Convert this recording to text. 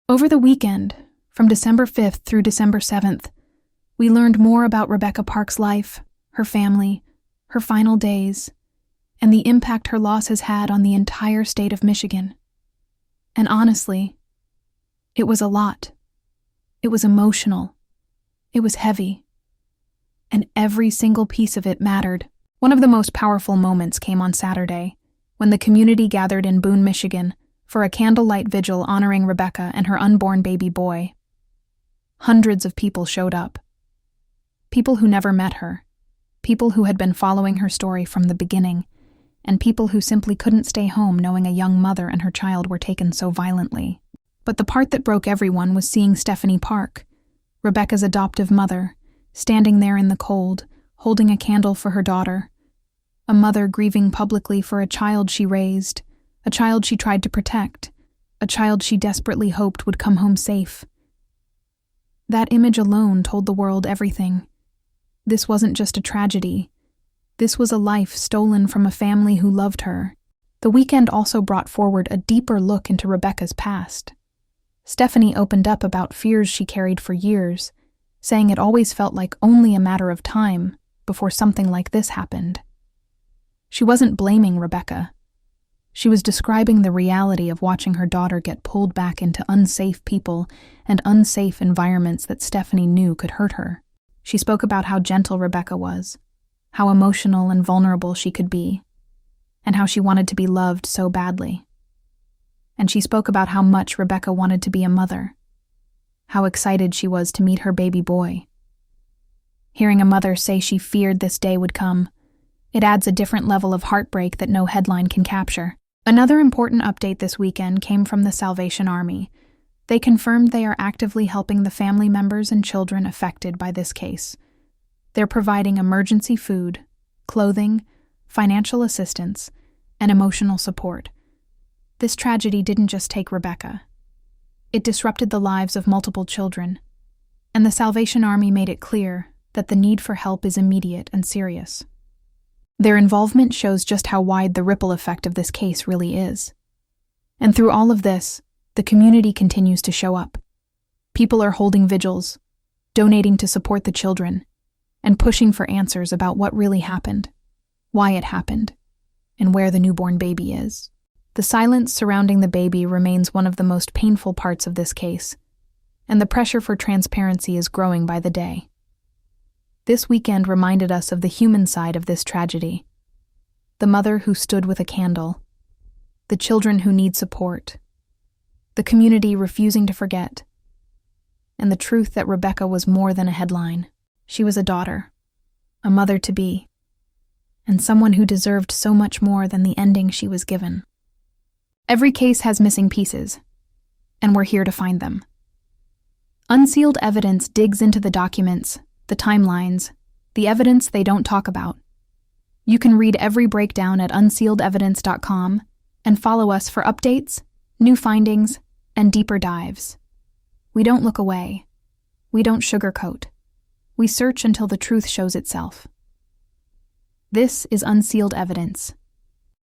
Over the weekend, from December 5th through December 7th, we learned more about Rebecca Park's life, her family, her final days, and the impact her loss has had on the entire state of Michigan. And honestly, it was a lot. It was emotional. It was heavy. And every single piece of it mattered. One of the most powerful moments came on Saturday, when the community gathered in Boone, Michigan, for a candlelight vigil honoring Rebecca and her unborn baby boy. Hundreds of people showed up. People who never met her, people who had been following her story from the beginning, and people who simply couldn't stay home knowing a young mother and her child were taken so violently. But the part that broke everyone was seeing Stephanie Park, Rebecca's adoptive mother, standing there in the cold, holding a candle for her daughter, a mother grieving publicly for a child she raised, a child she tried to protect, a child she desperately hoped would come home safe. That image alone told the world everything. This wasn't just a tragedy. This was a life stolen from a family who loved her. The weekend also brought forward a deeper look into Rebecca's past. Stephanie opened up about fears she carried for years, saying it always felt like only a matter of time before something like this happened. She wasn't blaming Rebecca. She was describing the reality of watching her daughter get pulled back into unsafe people and unsafe environments that Stephanie knew could hurt her. She spoke about how gentle Rebecca was, how emotional and vulnerable she could be, and how she wanted to be loved so badly. And she spoke about how much Rebecca wanted to be a mother, how excited she was to meet her baby boy. Hearing a mother say she feared this day would come, it adds a different level of heartbreak that no headline can capture. Another important update this weekend came from the Salvation Army. They confirmed they are actively helping the family members and children affected by this case. They're providing emergency food, clothing, financial assistance, and emotional support. This tragedy didn't just take Rebecca. It disrupted the lives of multiple children, and the Salvation Army made it clear that the need for help is immediate and serious. Their involvement shows just how wide the ripple effect of this case really is. And through all of this, the community continues to show up. People are holding vigils, donating to support the children, and pushing for answers about what really happened, why it happened, and where the newborn baby is. The silence surrounding the baby remains one of the most painful parts of this case, and the pressure for transparency is growing by the day. This weekend reminded us of the human side of this tragedy. The mother who stood with a candle, the children who need support, the community refusing to forget, and the truth that Rebecca was more than a headline. She was a daughter, a mother-to-be, and someone who deserved so much more than the ending she was given. Every case has missing pieces, and we're here to find them. Unsealed Evidence digs into the documents, the timelines, the evidence they don't talk about. You can read every breakdown at unsealedevidence.com and follow us for updates, new findings, and deeper dives. We don't look away. We don't sugarcoat. We search until the truth shows itself. This is Unsealed Evidence,